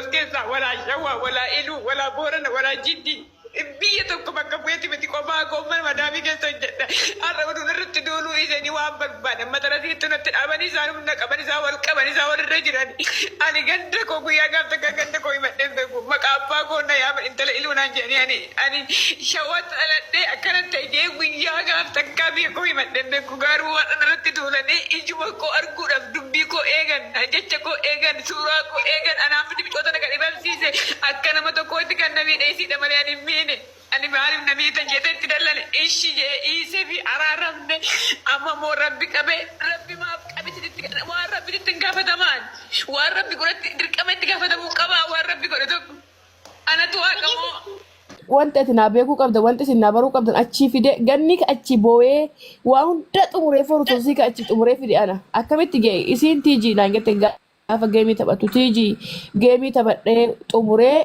كيسا ولا شوا ولا إلو ولا بورن ولا جدي بيتكم كبويتي بتكوما كوما مدامي كيسا جدا أربعون نرت دولو إذا وام بربان ما ترى دي تنت أبني زارم نك أبني زاول كأبني زاول الرجراني أنا جند كوكو يا جاب تك جند كوي مدن بكو ما كأبا كونا يا من إنت لإلو نانجاني أنا شوات على ده أكرن تيجي ويا جاب تك كابي كوي مدن بكو غارو نرت دولاني إجوا كو أرجو رفضبي كو إيجان هجت كو إيجان سورة كو إيجان أنا أمتى بتوتنا كريبان سيسة أكنا ما تكوت كنا مين أيسي دمالي مين أنا بعرف نبي تجدد تدلل إيش جاء إيسه في عرارم أما مو ربي كبه ربي ما كبه تدك وربي تنقف دمان وربي قرأت تركمن تنقف دمو كبا وربي قرأت أنا توه كمو wanta itti naa beekuu qabda wanta isin naa baruu qabdan achii fide ganni ka achi boo'ee waa hunda xumuree foru tosii ka achi xumuree fide ana akkamitti ga'e isiin tiijii naan jette gaafa geemii taphatu tiijii geemii taphadhee xumuree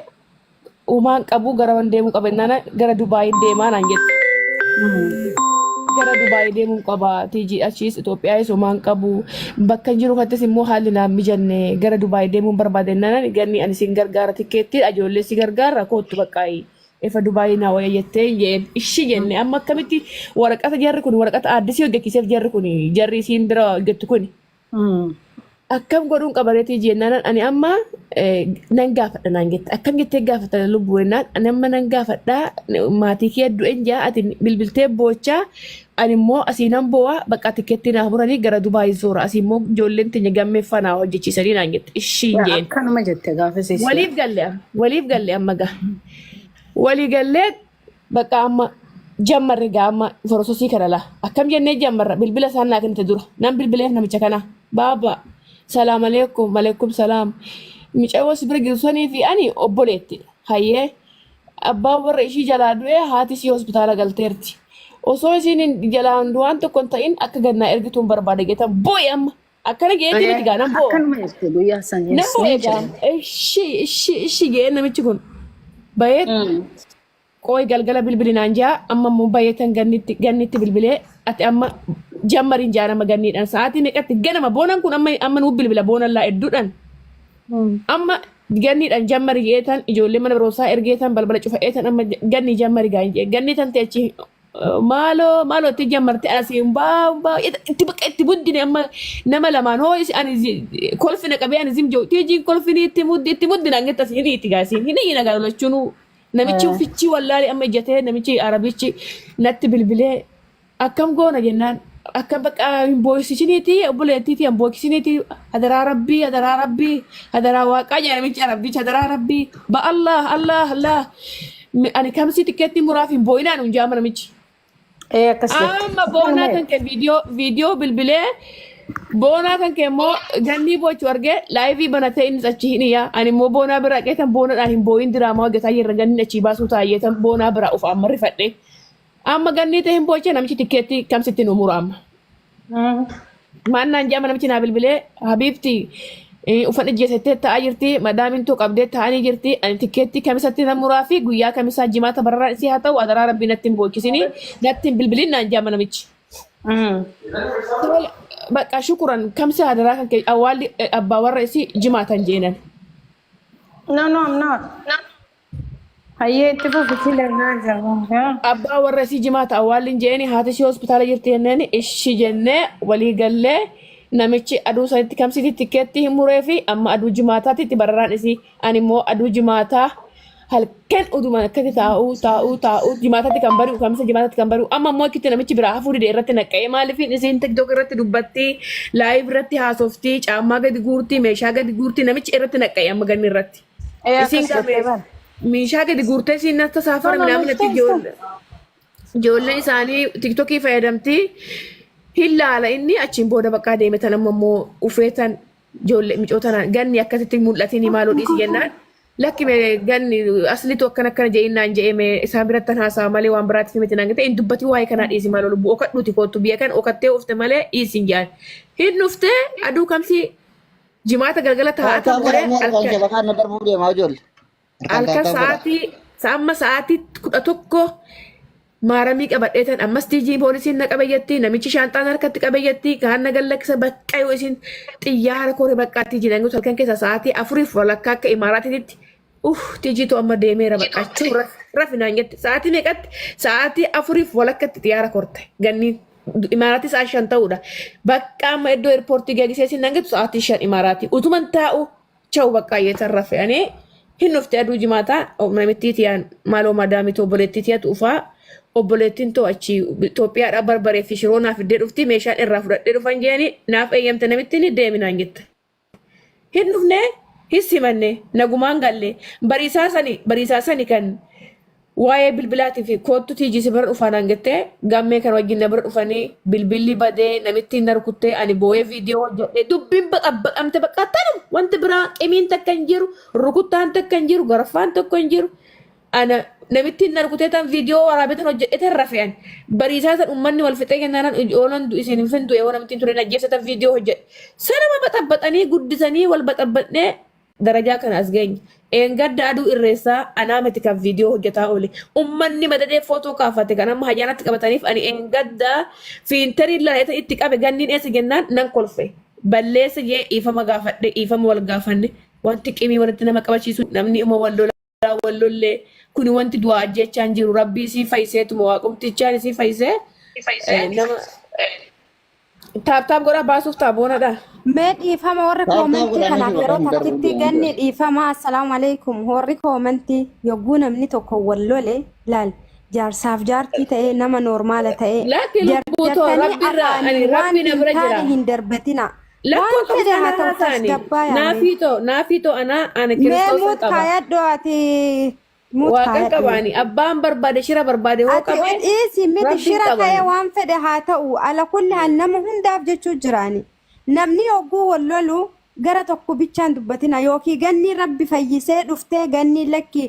uumaan qabu gara waan deemuu qaba innaan gara Dubaay deemaa naan jette gara Dubaay deemuu qaba tiijii achiis Itoophiyaayis uumaan qabu bakka jiru kattis immoo haalli naa mijanne gara Dubaay deemuun barbaade innaan ganni ani sin gargaara tikkeetti ijoollee si gargaara kootu baqqaayi. Efa Dubaay naa wayya jettee jeen ishi jenne amma akkamitti waraqata jarri kun waraqata addisii hojjechiiseef jarri kun jarri isiin bira hojjettu kun akkam godhuun qabareetii jennaan ani amma nan gaafadha naan jette akkam jettee gaafata lubbuu jennaan ani amma nan gaafadha maatii kee du'een jaa ati bilbiltee boochaa ani immoo asii nan boo'a bakka tikkeetti naa muranii gara Dubaay zoora asii immoo ijoolleen teenya gammeeffanaa hojjechiisanii naan jette ishiin jeen akkanuma jette gaafasiis waliif galle amma gaa walii gallee bakka amma jammarri gaa amma forososii kana laa akkam jennee jammarra bilbila isaan naa kennite dura nan bilbileef namicha kana baaba salaam aleekum salaam micaawwas bira girsanii fi ani obboleetti hayyee abbaan warra ishii jalaa du'ee haati isii hospitaala galteerti osoo isiin jalaan du'aan tokko hin ta'in akka gannaa ergituun barbaade geetan boo'e amma akkana geetii miti gaa nan boo'a akkanuma jette guyyaa san nan boo'e gaa ishi ga'ee namichi kun bayet koy galgala bilbilinaan jaa amma immoo bayetan gannitti bilbilee ati amma jammarin jaa nama ganniidhaan sa'aatii meeqatti ganama boonan kun amma nuu bilbila boonan laa hedduudhaan amma ganniidhaan jammari geetan ijoollee mana baroosaa ergeetan balbala cufa'eetan amma ganni jammari gaa hin ganniitan teechi maaloo itti jammarti asiin baa itti buddine amma nama lamaan hoo ani kolfina qabee ani zim jiru tiijiin kolfini itti buddina angetta asiin itti gaasiin hin iyina gaalachuun namichi ufichi wallaalee amma ijjatee namichi arabichi natti bilbilee akkam goona jennaan akka bakka hin boo'isiniiti obboleettiiti hin boo'isiniiti hadaraa rabbii hadaraa waaqaa jaa namichi arabichi hadaraa rabbii ba Allah ani kamsi tikkeetti muraaf hin boo'inaan hin jaama namichi. Amma boonaa kan kee viidiyoo bilbilee boonaa kan kee immoo gannii bochuu argee laayivii banatee innis achi hin iyyaa ani immoo boonaa bira qeetan boonaadhaan hin boo'in diraamaa hojjetaa jirra ganni achii baasuu taayyeetan boonaa bira of amma rifadhee amma gannii ta'e hin boochee namichi tikkeetti kamsitti nu muru amma. Maannaan jaama namichi naa bilbilee habiibti uffata ijjeesettee ta'aa jirti madaamin too qabdee ta'anii jirti ani tikkeetti kamisatti nan muraa fi guyyaa kamisaa jimaata bararraa isii haa ta'u adaraa rabbii natti hin boochisini natti hin bilbilin naan jaama namichi. Bakka shukuran kamsa adaraa kan kee awwaalli abbaa warra isii jimaatan jeenan. No, I'm not. Hayyee itti fufi lannaa jira. Abbaa warra isii jimaata awwaalli jeeni haati ishee hospitaala jirti jenneen ishi jennee walii gallee namichi aduu sanitti kamsitti tikkeetti hin muree fi amma aduu jimaataatti itti bararaan isii ani immoo aduu jimaataa halkan uduma akkati taa'u jimaataatti kan bari'u kamisa jimaataatti kan bari'u amma immoo akkitti namichi biraa hafuu dide irratti naqqa'ee maaliifin isiin tiktok irratti dubbatti laayif irratti haasoftii caammaa gadi guurtii meeshaa gadi guurtii namichi irratti naqqa'ee amma ganni irratti. Isiin meeshaa gadi guurtee isiin nasta saafara midhaamnatti ijoolleen isaanii tiktokii fayyadamtii. Hillaala inni achiin booda bakka deeme tan amma immoo ufeetan ijoollee micootanaan ganni akkasitti mul'atiin maaloo dhiisi jennaan lakki ganni aslitu akkana je'innaan je'eme isaan birattan haasawa malee waan biraatti miti naan ta'e hin dubbatii waa'ee kanaa dhiisi maaloo lubbuu okadhuuti kootu biyya kan okattee ufte malee dhiisin jaan hin dhuftee aduu kamsi jimaata galgala taa'ata muree halkan sa'aatii 11 maaramii qabadheetan ammas tiijii poolisiin na qabayyatti namichi shaanxaan harkatti qabayyatti kaan na gallakkisa bakka yoo isin xiyyaara koree bakkaa tiijii nangu halkan keessa sa'aatii 4 akka imaaraatiitti tiijii to amma deemeera baqachuu rafinaan jette sa'aatii meeqatti sa'aatii 4 xiyyaara korte ganniin imaaraatii sa'a 5 ta'uudha bakka amma iddoo eerpoortii geegisee isin nangitu sa'aatii 5 imaaraatii utuman taa'u cha'u bakka yeetan rafe'anii hin dhufte aduu jimaataa namittiitiyaan maaloo madaamii obboleettitiyatu ufaa obboleettiin to'achi Itoophiyaadhaa barbaree fi shiroo naaf iddee dhufti meeshaan irraa fudhadhee dhufan jeeni naaf eeyyamte namittiin deeminaan jette. Hin dhufne hin simanne nagumaan galle bariisaa sani kan waa'ee bilbilaatii fi koottu tiijisi bira dhufanaan jettee gammee kan wajjin na bira dhufanii bilbilli badee namittiin na rukuttee ani boo'ee viidiyoo hojjedhe dubbiin baqamte baqattanum wanti biraa qimiin takka hin jiru rukuttaan takka hin jiru garfaan tokko hin jiru ana namittiin na rukutee tan viidiyoo waraabetan hojjedhe tan rafe'an bariisaa san ummanni wal fixee kennaanan oolan isin hin findu yoo namittiin ture najjeessatan viidiyoo hojjedhe sanama baxabbaxanii guddisanii wal baxabbaxnee darajaa kana as geenye engadda aduu irreessaa anaamati kan viidiyoo hojjetaa oole ummanni madadee footoo kaafate kan amma hajaanatti qabataniif ani engadda fiintarii laleeta itti qabe ganniin eessa jennaan nan kolfe balleessa jee dhiifama gaafadhe dhiifama wal gaafanne wanti qimii walitti nama qabachiisu namni immoo wallollee kuni wanti du'aa ajjechaan jiru rabbii sii fayyiseetuma waaqumtichaan sii fayyisee nama taaptaap godhaa baasuuf taaboonadha. Mee dhiifama warri koomentii kanaaf yeroo takkitti ganni dhiifama assalaamu alaikum warri koomentii yogguu namni tokko wal lole laal jaarsaaf jaartii ta'ee nama noormaala ta'ee jarjartanii afaan hin darbatina. Waan fedhe haa ta'u tasgabbaa yaame. Naafito ana Mee kiristoos muut qaba. kaayadhoo ati muut Waaqan kaayadhoo. qabaani abbaan barbaade shira barbaade hoo Ati qabe dhiisi miti rabbiin shira ta'ee qabaani. waan fedhe haa ta'u ala kulli haal nama hundaaf jechuu jiraani. Namni yogguu wal lolu gara tokko bichaan dubbatina yookiin ganni rabbi fayyisee dhuftee ganni lakki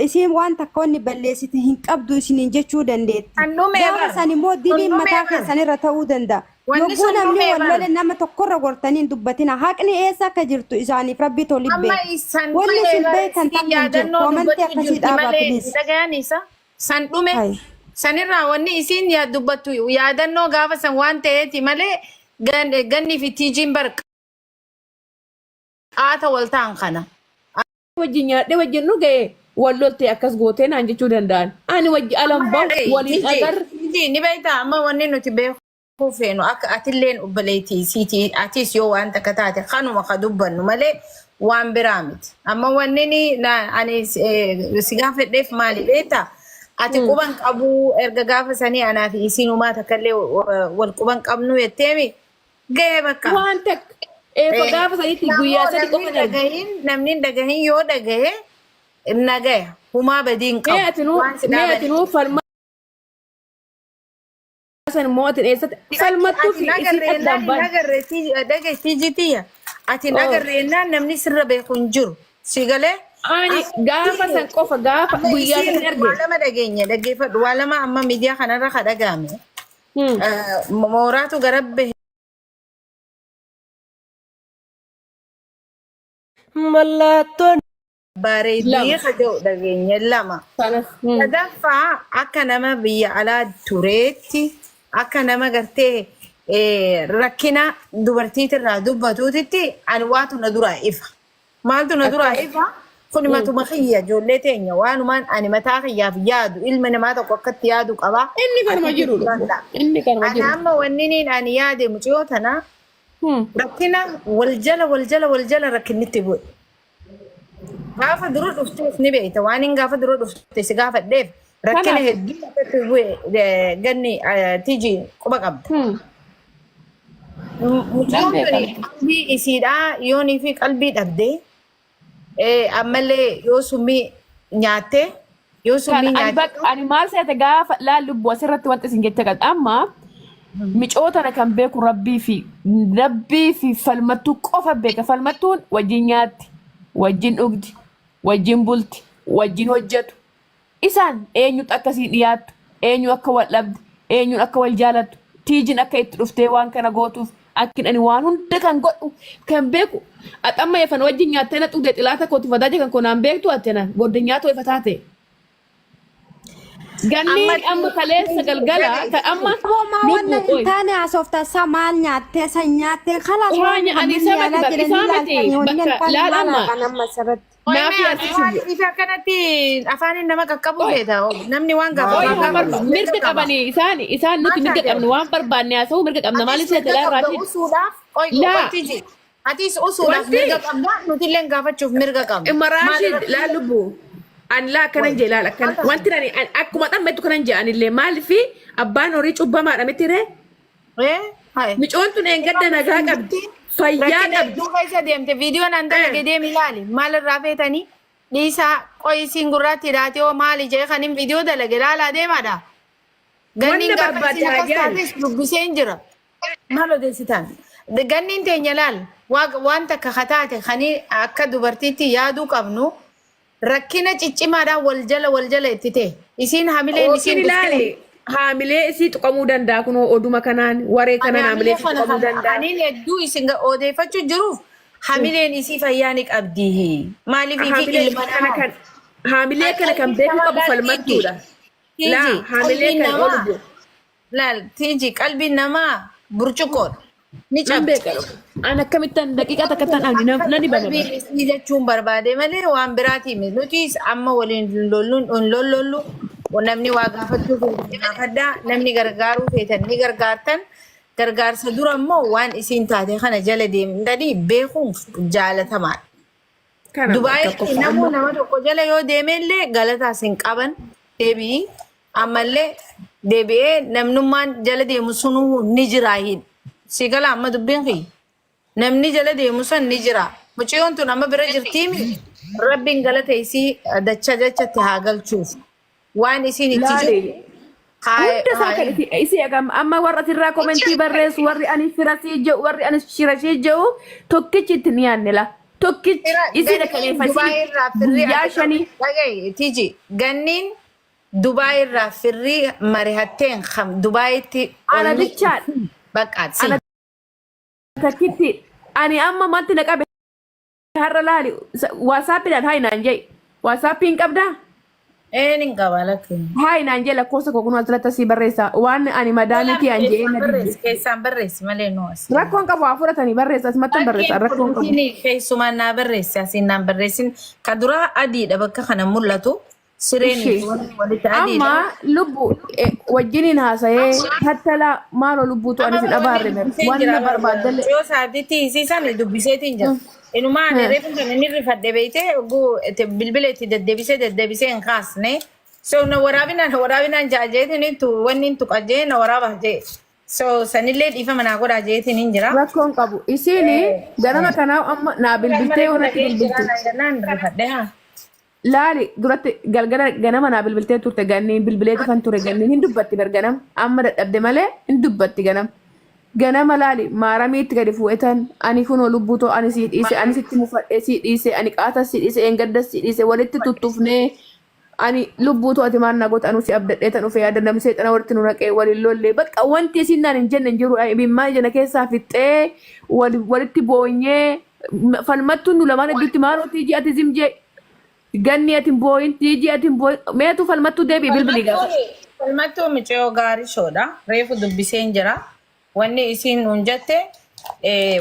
isiin waan takka inni balleessite hin qabdu isiniin jechuu dandeetti. Gaafa san immoo diliin mataa keessanirra ta'uu danda'a. Yogguu namni wal lole nama tokkorra gortanii hin dubbatina haqni eessa akka jirtu isaaniif rabbi toli beeku. Wanni isin beekan takka hin jiru koomentii akkasii dhaabaa filis. San dhume sanirraa wanni isiin dubbattu yaadannoo gaafa san waan ta'eeti malee ganni fi tiijiin barqa haata wal ta'an kana. Wajjin nyaadhee wajjin nu ga'e wal loltee akkas gootee naan jechuu danda'an. Ani wajji alambaa waliin agar. Ni beektaa amma wanni nuti beekuu feenu akka atilleen obboleettii siitii atis yoo waan takka taate kanuma ka dubbannu malee waan biraa miti. Amma wanni ani si gaafadheef maali beektaa? Ati quban qabu erga gaafa sanii anaa fi isiin uumaa takkallee wal quban qabnu jetteemi ga'ee bakka. Waan takka gaafa saniitti guyyaa sadi qofa darbe. Namni dhagahin yoo dhagahe nagaya humaa badiin qabu. Mee atinuu falmaa san mootin eessatti falmattuu fi isin addaan baan. Dhageettii jitiyya. Ati nagarreennaan namni sirra beeku hin jiru. Si galee? Ani gaafa san qofa gaafa guyyaa san Waa erge. lama dhageenya dhaggeeffadhu. Waa lama amma miidiyaa kanarra ka dhagaame. Mooraatu garabbe. Mallattoon Bareeddii ka jedhu dhageenya lama. Sanas. Sadaffaa akka nama biyya alaa tureetti akka nama gartee rakkina dubartiitirraa dubbatuutitti ani waatu na duraa ifa. Maaltu na duraa ifa? Kun matuma kiyya ijoollee teenya waanumaan ani mataa kiyyaaf yaadu ilma namaa tokko akkatti yaadu qaba. Inni kanuma jirudha. Inni kanuma Ani jiru. amma wanni ani yaade mucayyoo tana rakkina wal jala rakkinnitti bu'e. Gaafa dura dhufteef ni beekta waan hin gaafa dura dhufte si gaafadheef rakkina hedduu akkatti bu'e ganni tiijii quba qabda. Mucayyoon tuni qalbii isiidhaa yoonii fi qalbii dhabdee ammallee yoo summii nyaattee yoo summii nyaattee. Ani maal seete gaafa laallubbuu asirratti wanti isin jette qaba. Amma micootana kan beeku rabbii fi falmattuu qofa beeka. Falmattuun wajjin nyaatti, wajjin dhugdi, wajjin bulti, wajjin hojjetu. Isaan eenyutu akkasii dhiyaattu, eenyu akka wal dhabde, eenyuun akka wal jaalattu, tiijin akka itti dhuftee waan kana gootuuf akkin ani waan hunda kan godhu kan beeku. Axamma yafan wajjin nyaattee na dhugde xilaata kooti fadaa kan konaan beektu attena godda nyaata ifa taate. Ganniin amma kaleessa galgala amma Homa wannan intaane asofta samal nyaatte san nyaatte khalas waan ani sabati bakisaameeti bakka laalama Naafi isa kanatti afaan nama qaqqabu feeta namni waan gaafa mirga qabanii isaan nuti mirga qabnu waan barbaanne haasa'u mirga qabna maaliif seeta laaraati atis usuudhaaf mirga qabna nuti illee gaafachuuf mirga qabna Maraashid laalubbu an laa kanan jee laal akkana wanti nani akkuma dhammetu kanan jee anillee maalifi abbaan horii cubbamaadha mitire micoon tun gadda nagaa qabdi fayyaa qabdi duuba isa deemte viidiyoon an dalage deemi ilaali maalirraa feetanii dhiisaa qoyisiin gurraatti hidhaatee oo maali jee kanin viidiyoo dalage laalaa deemaadha ganniin gaafasiin dubbiseen jira maal odeessitaan ganniin teenya laal waan takka kataate kanii akka dubartiitti yaaduu qabnu rakkina ciccimaadhaan wal jala itti ta'e isiin hamileen isiin ilaali haamilee isii tuqamuu danda'a kunoo oduma kanaan waree kanaan haamilee tuqamuu danda'a. Aniin hedduu isin odeeffachuu jiruuf hamileen isii fayyaa ni qabdi. Maaliif ilma namaa haamilee kana kan beeku qabu falmattuudha. Haamilee kana olubu. Laal tiiji qalbiin namaa burcuqqoodha. Ni cabbe. An akkamittan daqiiqaa takkattan nani banama. Isii jechuun barbaade malee waan biraati nuti amma waliin lollu. Namni waa gaafachuu gaafaddaa namni gargaaruu feetan ni gargaartan gargaarsa dura immoo waan isiin taate kana jala deemtanii beekuun jaalatamaadha. Dubaayitti nama tokko jala yoo deemellee galataas hin qaban deebi'ii ammallee deebi'ee namnummaan jala deemu sunuu ni jiraa hin si gala amma dubbiin kiyya namni jala deemu sun ni jira mucayyoon tun amma bira jirtiimi rabbiin galata isii dachatti haa galchuuf. Waan isin itti jiru. Hunda isaa kan isi amma warra asirraa komentii barreessu warri ani firasii jedhu warri ani shirashii jedhu tokkichi itti ni yaannela. Tokkichi isin kaleeffasii guyyaa shanii. Tiji ganniin Dubaay irraa firrii marihatteen kam Dubaayitti. Ana bichaan. Baqqaati. Takkitti ani amma manti na qabe har'a laali waasaappiidhaan haayinaan jee waasaappiin qabdaa. Eenin qabalake. Hai Angela kosa ko kuno atleta si barresa wan ani madani ti anje na di. Kesan barres male noas. Rakon ka wa furatani barresa smatan barresa rakon ka. Ini kesuman na barresa sinan barresin kadura adi da bakka kana mullatu sireni walita adi. Amma lubu wajjini na hasaye hatta la malo lubu to ani dabarre mer. Wanna barbadale. Yo sabiti sisan dubbiseti inja. Inumaan reefun kan inni rifadhe beeyte bilbileetti deddebisee hin kaasne so na waraabinaan jaajeetin wanni hin tuqajee na waraaba jee so sanillee dhiifama naa godhaa jeetin hin jira. Rakkoon qabu isiini ganama kanaa amma naa bilbiltee warratti rifadhe haa. Laali duratti galgala ganama naa bilbiltee turte ganniin bilbileetu kan ture ganniin hin dubbatti bar ganam amma dadhabde malee hin dubbatti ganam. Ganama laali maaramiitti gadi fu'etan ani kunoo lubbuutoo ani sii dhiise ani sitti mufadhee sii dhiise ani qaata sii dhiise engaddas sii dhiise walitti tuttufnee ani lubbuutoo ati maal na goota anu si abdadhee tan dhufee yaada namni seexana walitti nu naqee waliin lollee bakka wanti isin naan hin jenne hin jiru imimmaa jana keessaa fixxee walitti boonyee falmattuun nu lamaan hedduutti maaloo tiijii ati zimjee ganni ati hin booyin tiijii ati hin booyin meetu falmattuu deebii bilbilii gaafa. Falmattuu micoo gaarii shoodha reefu dubbiseen jira. Wanni isin hunjatte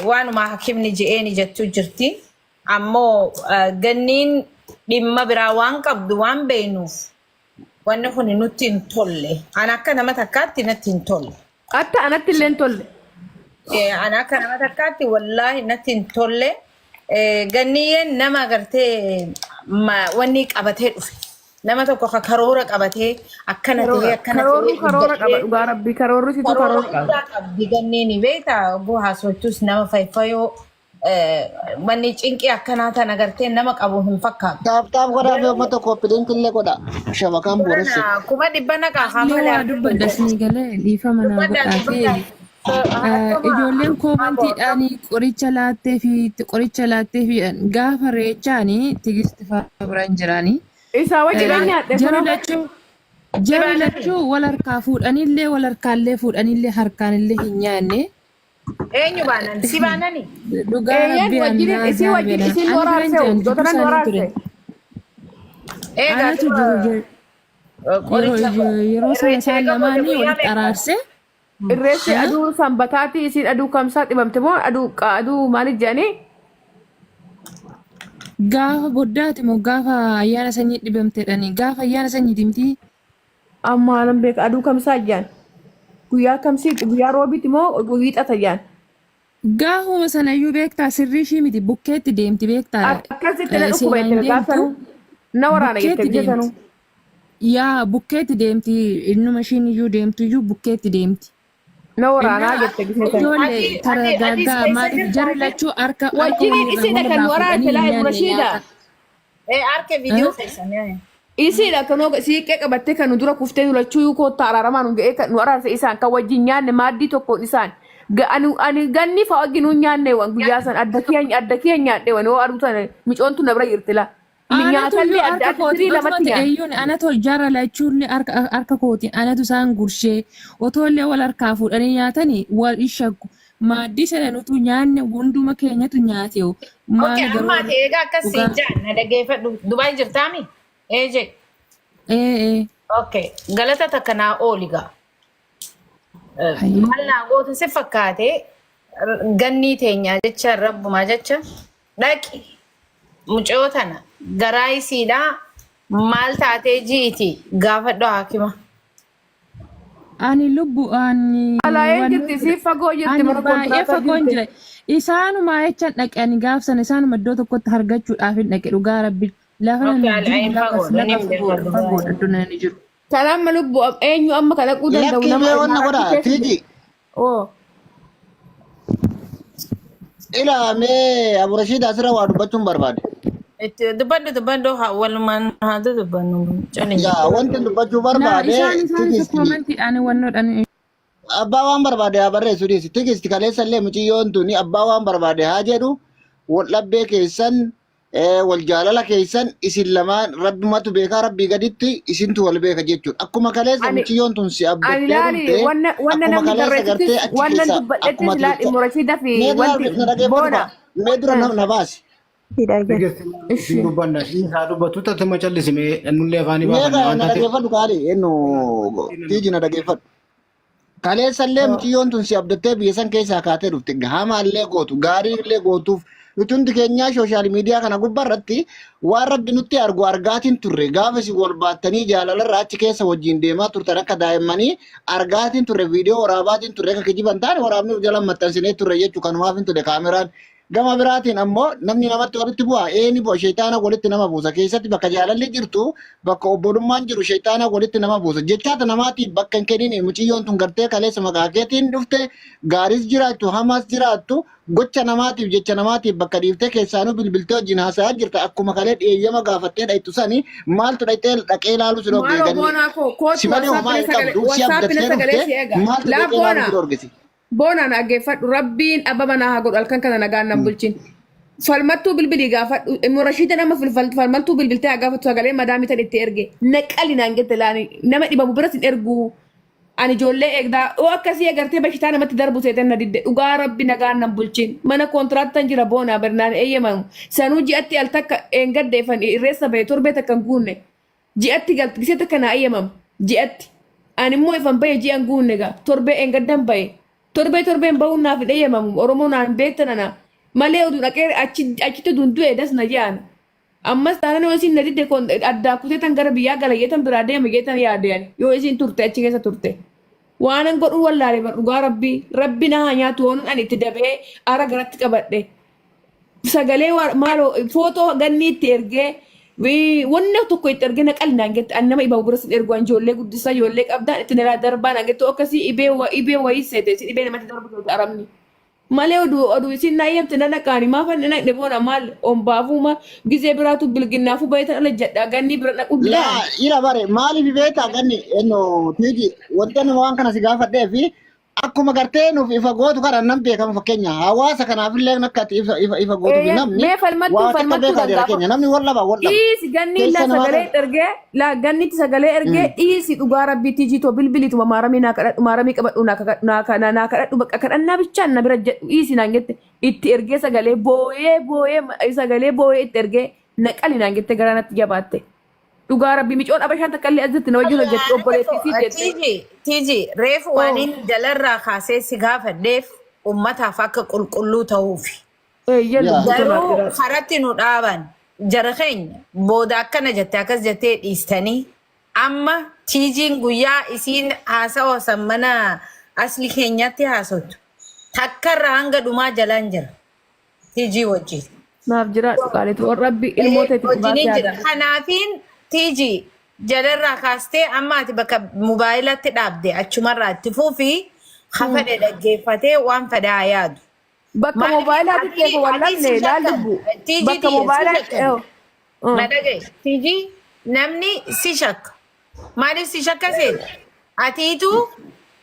waanuma hakimni je'een jettu jirti ammoo ganniin dhimma biraa waan qabdu waan beeynuuf wanni kun nutti hin tolle ana akka nama takkaatti natti hin tolle. Atta anatti illee hin tolle. Ana akka nama takkaatti wallaahi natti hin tolle ganniyyeen nama agartee wanni qabatee dhufe. Nama tokko karoora qabatee akkana ta'ee akkana ta'ee karoora qaba dhugaa rabbi karoorri situ karoora qaba. Ganniini beektaa oguu haasoftuus nama fayyoo manni cinqii akkanaa tan agartee nama qabu hin fakkaatu. Taaptaap godhaa fi uummata kooppileen killee godha. Shabakaan booresse. Kuma dhibba naqaa haamalee. Dubbadasni galee dhiifama naa godhaafee ijoolleen koomantiidhaan qoricha laattee fi gaafa reechaanii tigisti fa'aa biraan jiraanii. Isa wajji nyaadhe jabalachuu wal harkaa fuudhanillee wal harkaallee fuudhanillee harkaanillee hin nyaanne. Eenyu baanan si baanani? Dhugaa rabbi annaa zaabela. Anatu jiru yeroo sana isaan lamaanii walitti araarse Irreechi aduu sanbataati isin aduu kamsaa dhibamte moo aduu maaliif jedhanii? gaafa boddaati moo gaafa ayyaana sanyii dhibamteedhani gaafa ayyaana sanyii dimtii Amma anan beeka aduu kamsaa jedhan. Guyyaa kamsiiti guyyaa roobiiti moo wiixata jedhan? gaafuma sanayyuu beektaa sirrii ishii miti bukkeetti deemti beektaa Akkasitti na dhukkuba itti gaafanu. Na waraana jettee bitatanu. yaa bukkeetti deemti innuma ishiin iyyuu deemtu iyyuu bukkeetti deemti. Na waraanaa jettee bitatanu. Ijoollee taragaaggaa maaliif jarri lachuu harka Wajjin isiidha kan waraante laa'e Rashiida. Harka viidiyoo keessanii. Isiidha kan siiqqee qabattee kan nu dura kuftee lachuu koottaa araaramaan nu ga'ee nu araarse isaan kan wajjin nyaanne maaddii tokkoon isaan. Ani ganni fa'a wajjin nyaanne waan guyyaa san adda kiyya nyaadhe waan yoo aduu sana micoontu na bira jirti la. Nyaatallee adda adda lamatti nyaadhe. Anatu jara lachuullee harka kootiin anatu isaan gurshee otollee wal harkaa fuudhanii nyaatanii wal ishaggu maaddii sana nutu nyaanne hunduma keenyatu nyaate yoo. Okay, amma egaa akkasii jaan na dhageeffadhu Dubaay jirtaami? Eje. Okay, galata takka naa ooligaa. Maal naa gootu si fakkaate gannii teenya jecha rabbumaa jecha dhaqi mucoo tana garaa isiidhaa maal taatee jiiti gaafadhu haakima. Ani lubbu ani Alaayeen jirti si fagoo jirti mana baay'ee fagoon jira. Isaanuma jechaan dhaqe ani gaafsan isaanuma iddoo tokkotti argachuudhaaf hin dhaqe dhugaa rabbi lafa nan jiru. Kanaan ma lubbu eenyu amma kan dhaquu danda'u Lakkii bee wanna godha Tiiji. Oo. Ilaa mee Abu Rashiid asirra waa dubbachuun barbaade. Itti dubbadhu walumaan haa dubbannu. Yaa wanti dubbachuu barbaade Isaan koomentiidhaan wannoodhaan abbaa waan barbaade haa barreessu dhiisi. Tigisti kaleessallee muciyyoon tuni abbaa waan barbaade haa jedhu wal dhabbee keessan wal jaalala keessan isin lamaan rabbumatu beekaa rabbii gaditti isintu wal beeka jechuudha. Akkuma kaleessa muciyyoon tun si abdattee dhumte wanna namni barreessutti wanna dubbadhetti ilaali Rashiida fi wanti boona. Mee dura na baasi. Dubbanna isaa dubbatu tatuma callisime nullee afaanii Mee baafanne waan na taate dhageeffadhu kaali eenyu Tiiji na dhageeffadhu. Kaleessallee muciyyoon tun si abdattee biyya san keessaa kaatee dhufte gahamaallee gootu gaariillee gootuuf nuti keenyaa sooshaal miidiyaa kana gubbaarratti waan rabbi nutti argu argaatiin turre gaafa si wal baattanii jaalalarraa achi keessa wajjin deemaa turtan akka daa'immanii argaatiin turre viidiyoo waraabaatiin turre akka kijiban taane waraabni jala maxxansinee turre jechuu kanumaaf hin ture kaameraan. Gama biraatiin ammoo namni namatti walitti bu'a eeni bu'a sheexaana walitti nama buusa keessatti bakka jaalalli jirtu bakka obbolummaan jiru sheexaana walitti nama buusa jechaata namaatiif bakka hin kennin muciyyoon tun gartee kaleessa maqaa keetiin dhufte gaaris jiraattu hamaas jiraattu gocha namaatiif jecha namaatiif bakka dhiiftee keessaanuu bilbiltee wajjin haasa'aa jirta akkuma kalee dhiyeeyyama gaafattee dhaytu sani maaltu dhaqee ilaalu si dhorgeeganii si malee homaa hin qabdu si abdattee dhufte maaltu dhaqee ilaalu si dhorgesi. Boonaan dhaggeeffadhu rabbiin ababa naa haa godhu halkan kana nagaan nan bulchin. Falmattuu bilbilii gaafadhu immoo Rashiida nama falmattuu bilbiltee haa gaafatu sagalee madaamii tan itti erge naqali naan jette laani nama dhibamu biras hin ergu. Ani ijoollee eegdaa oo akkasii agartee bashitaa namatti darbu seetan na didde dhugaa rabbi nagaan nan bulchin mana kontiraattan jira boonaa birnaan eeyyamamu sanuu ji'atti al takka eengaddeeffan irreessa bahe torbee takka hin guunne ji'atti galti gisee takka naa eeyyamamu ji'atti ani immoo ifan bahe ji'an guunne gaa torbee eengaddan bahe. Torbeen bahuun naaf hin eeyyamamu Oromoo naan beektanana malee oduu dhaqee achitti dundu'e das na jaan ammas taanaan yoo isin na didde addaa kuteetan gara biyyaa galayyeetan biraa deema geetan yaadeen yoo isin turte achi keessa turte waanan godhuu wallaalee dhugaa rabbi na haa nyaatu waan ani itti dabee ara garatti qabadhe sagalee maaloo footoo ganni itti ergee wanna tokko itti ergee naqali naan jette an nama ibamu biras ergu ijoollee guddisaa ijoollee qabdaan itti nalaa darbaa naan jette akkasii ibee wayii seete isin ibee namatti darbu aramni malee oduu isin naa eeyyamte na naqaani maafan na naqne boona maal ombaafuma gizee biraatu bilginnaafuu bayetan ala jedha ganni bira naqu Laa ira bare maaliif beektaa ganni eno Tiiji wanta nama waan kana si gaafadhee fi akkuma gartee nuuf ifa gootu kana nam beekamu fakkeenya hawaasa kanaafillee akkatti ifa gootu fi namni mee falmattuu keenya namni wallaba dhiisi ganni la sagalee ergee la gannitti sagalee ergee dhiisi dhugaa rabbii tiijitoo bilbilitu maaramii naa kadhadhu maaramii qabadhu naa kadhadhu bakka kadhannaa bichaan na bira jedhu dhiisi naan jette itti ergee sagalee booyee itti ergee naqali naan jette gara natti jabaatte dhugaa rabbi micoon abashaan takka illee asitti na wajjin hojjetti obboleettii fi jettee. Tiiji reefu waan inni jalarraa kaasee si gaafadheef ummataaf akka qulqulluu ta'uufi. Garuu karatti nu dhaaban jara keenya booda akkana jettee akkas jettee dhiistanii amma tiijiin guyyaa isiin haasawaa san mana asli keenyatti haasottu takkarraa hanga dhumaa jalaan jira tiijii wajjin. Naaf jira dhugaaleetu rabbi ilmoota itti wajjiniin jira. Kanaafiin tiijii jalarraa kaastee amma ati bakka mobaayilatti dhaabde achumarraa itti fuufii hafadhe dhaggeeffatee waan fedhaa yaadu. Bakka mobaayilaa bitteef wallanne laalibbu. Bakka mobaayilaa. Madagay tiijii namni si shakka. Maaliif si shakka seeta? Atiitu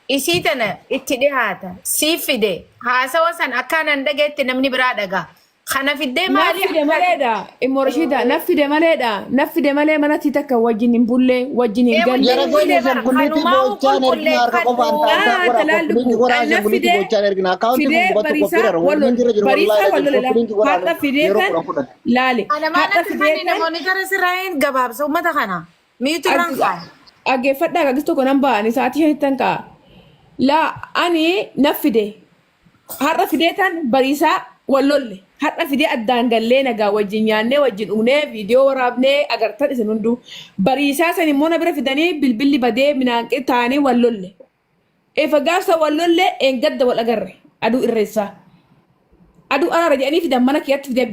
isii tana itti dhihaata. Siif fide haasawa san akkaanan dhageetti namni biraa dhagaa. Kana fiddee maaliif? Naffide maleedha. Immoo Rashiida naffide maleedha. Naffide malee manatti takka wajjin hin bulle wajjin hin galle. Jara goone san kulliitti boochaan ergina harka qofaan taa'aa gora kulliitti gora san kulliitti boochaan ergina akkaawunti kun gubatu qophira waliin jira jiru wallahi haadha fidee kan laale. Haadha fidee kan monitara sirraayin gabaabsa uummata kana. Miitu ranqaa. Dhaggeeffadhaa gagis tokko nan ba'ani sa'aatii shanittan ka'a. Laa ani naffide haadha fidee kan bariisaa wallolle. Haadha fidee addaan gallee nagaa wajjin nyaannee wajjin dhugnee viidiyoo waraabnee agartan isin hunduu bariisaa san immoo na bira fidanii bilbilli badee minaanqee taa'anii wallolle. Eefa gaafsa wallolle eengadda wal agarre aduu irreessaa. Aduu araara jedhanii fidan mana keetti fidee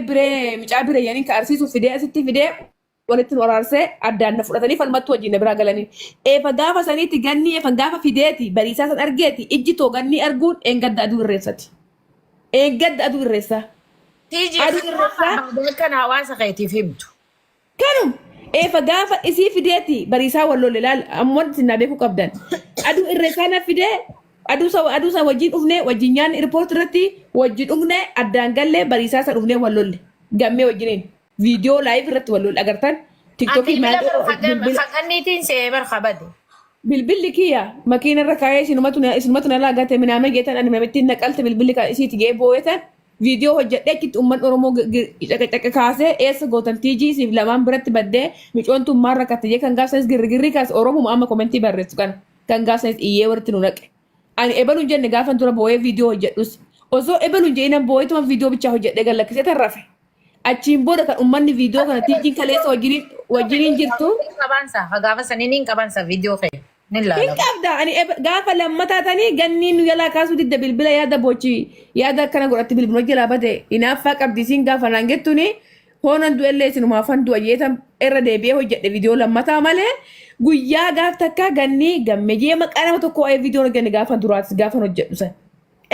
biree micaa biree jedhanii ka arsiisuuf fidee asitti fidee walitti waraarsee addaan na fudhatanii falmattu wajjin na bira galanii. Eefa gaafa saniitti ganni eefa gaafa fideeti bariisaa san argeeti ijji too ganni arguun eengadda aduu irreessati. Eeggadda aduu irreessaa. Tiijii kan hawaasa keetiif himtu. Kanum eefa gaafa isii fideeti bariisaa wallolle laal ammoo sinna beekuu qabdan. Aduu irreessaa na fidee aduu sa wajjin dhufnee wajjin nyaanni ripoort irratti wajjin dhugnee addaan gallee bariisaa sa dhufnee wallolle gammee wajjiniin viidiyoo laayif irratti wallolle agartan tiktookii Haqanniitiin see barqabade. bilbilli kiyya makiina irra kaayee isinumatu na laagate minaamee geetan ani mamittiin naqalte bilbilli kan isiiti gee booyetan viidiyoo hojjedhee achitti uummanni Oromoo caqacaqa kaasee eessa gootan tiijii siif lamaan biratti baddee micoon tummaan rakkatte jee kan gaafsanis girrigirrii kaase Oromoo amma komentii barreessu kana kan gaafsanis iyyee walitti nu naqe. Ani ebaluun jenne gaafan dura booyee viidiyoo hojjedhus osoo ebaluun jeenan booyetuma viidiyoo bichaa hojjedhee gallakkisee tarrafe. Achiin booda kan uummanni viidiyoo kana tiijiin kaleessa wajjiniin jirtu. Qabansa gaafa saniin qabansa viidiyoo kee. Hin qabda ani gaafa lammataa tanii ganniin nu jalaa kaasuu didda bilbila yaada bochi yaada akkana godhatti bilbila jalaa bade inaaffaa qabdi isiin gaafa naan gettuni hoonan du'ellee isinumaafan du'a jeetan irra deebi'ee hojjedhe viidiyoo lammataa malee guyyaa gaaf takka gannii gammejee maqaa nama tokko waa'ee viidiyoo ganni gaafa duraatis gaafa hojjedhu san.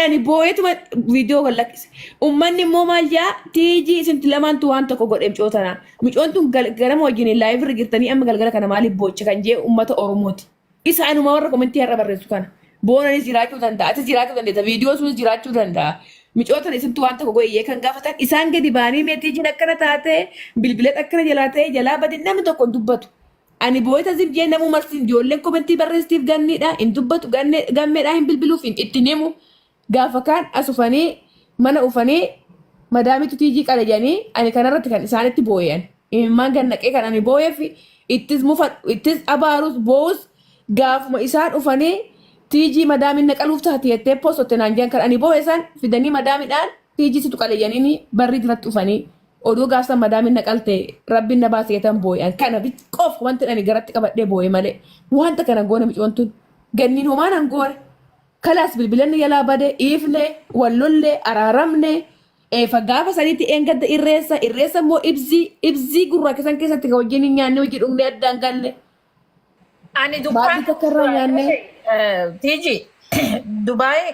Ani booyetuma viidiyoo kan lakkise. Uummanni immoo maal jaa tiijii isinti lamaantu waan tokko godhe micootana. Micoon tun ganama wajjin laayif irra jirtanii amma galgala kana maaliif boocha kan jee uummata Oromooti. Isaanuma warra komentii irra barreessu kana. Boonanis jiraachuu danda'a. Atis jiraachuu dandeessa. Viidiyoo sunis jiraachuu danda'a. Micootan isintu waan tokko go'ee kan gaafatan isaan gadi baanii meetiijiin akkana taatee bilbilee akkana jalaa ta'ee jalaa badin namni tokko hin dubbatu. Ani booyeta zibjee namuu marsiin ijoolleen komentii barreessitiif ganniidha hin dubbatu gammeedhaa hin bilbiluuf hin ittiin himu. Gaafa kaan as ufanii mana ufanii madaamitu tiijii qala jedhanii ani kanarratti kan isaanitti booyan. Imimmaan gannaqee kan ani booyeef ittis abaarus boos gaafuma isaan ufanii tiijii madaamin naqaluuf taate jettee postotte naan jedhan kan ani booye isaan fidanii madaamidhaan tiijii situ qala jedhanii barri irratti ufanii oduu gaafsan madaamin naqalte rabbiin na baase jetan booyan kana qof wanti ani garatti qabadhee booye malee wanta kana goone micoon tun ganniin homaan an goone. Kalaas bilbilanni jalaa bade iifne wallollee araaramne eefa gaafa saniitti eengadda irreessa immoo ibzii gurraa keessan keessatti ka wajjin hin nyaanne hojii dhugnee addaan galle. Ani Dubaay takkarraa nyaanne. Tiiji Dubaay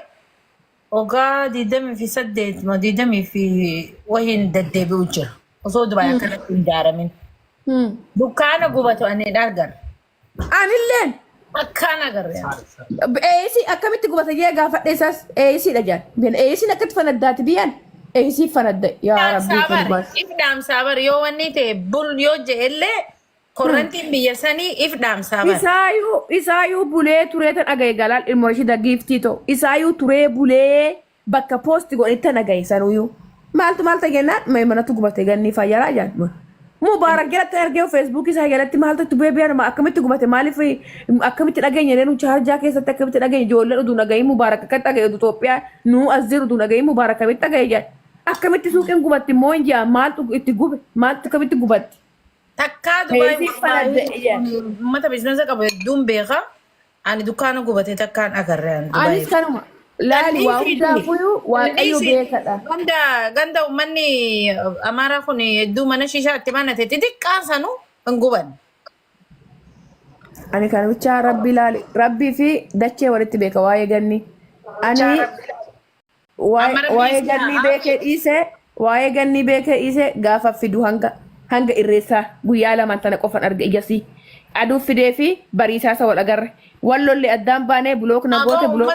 ogaa 28 moo 20 wahiin deddeebi'u jira. Osoo Dubaay akkanatti hin ijaaramin. Dukkaana gubatu ani argan. Anilleen. Akkaan agarre. Eessi akkamitti gubata jee gaafadhe isaas eessiidha jaan. Eessiin akkatti fanaddaati biyyaan. Eessii fanadda yaa rabbii. If dhaamsaa bar yoo wanni ta'e bul yoo je'ellee korrantiin biyya sanii if dhaamsaa bar. Isaayuu bulee turee tan dhagaye galaan ilmoo ishii daggiiftii ta'u. Isaayuu turee bulee bakka poosti godhetti dhagaye sanuyyuu. Maaltu maal ta'e jennaan manatu gubate gannii fayyaraa jaan. Mubaarak jalatti argee Facebook isaa jalatti maaltu itti bu'ee bi'aan akkamitti gubate maaliif akkamitti dhageenya nenu chaarjaa keessatti akkamitti dhageenya ijoollee dhuduu dhagayi Mubaarak akka dhagaye Itoophiyaa nu azir dhuduu dhagayi Mubaarak akkamitti dhagaye jedha akkamitti suuqiin gubatti immoo hin jaa maaltu itti gube maaltu akkamitti gubatti. Takkaa Dubaay mata biizinasa qabu hedduun beeka ani dukkaana gubate takkaan agarreen. Anis kanuma. Laali waa hundaafuu waaqayyo beekadha. Ganda uummanni Amaaraa kun hedduu mana shishaatti manate xixiqqaan sanuu hin guban. Ani kana bichaa rabbi laali rabbii fi dachee walitti beeka waa'ee ganni. Ani waa'ee ganni beekee dhiise gaafa fidu hanga irreessaa guyyaa lamaan tana qofan arga ijasii. Aduu fidee fi bariisaa isa wal agarre. Wallollee addaan baanee bulook na goote bulook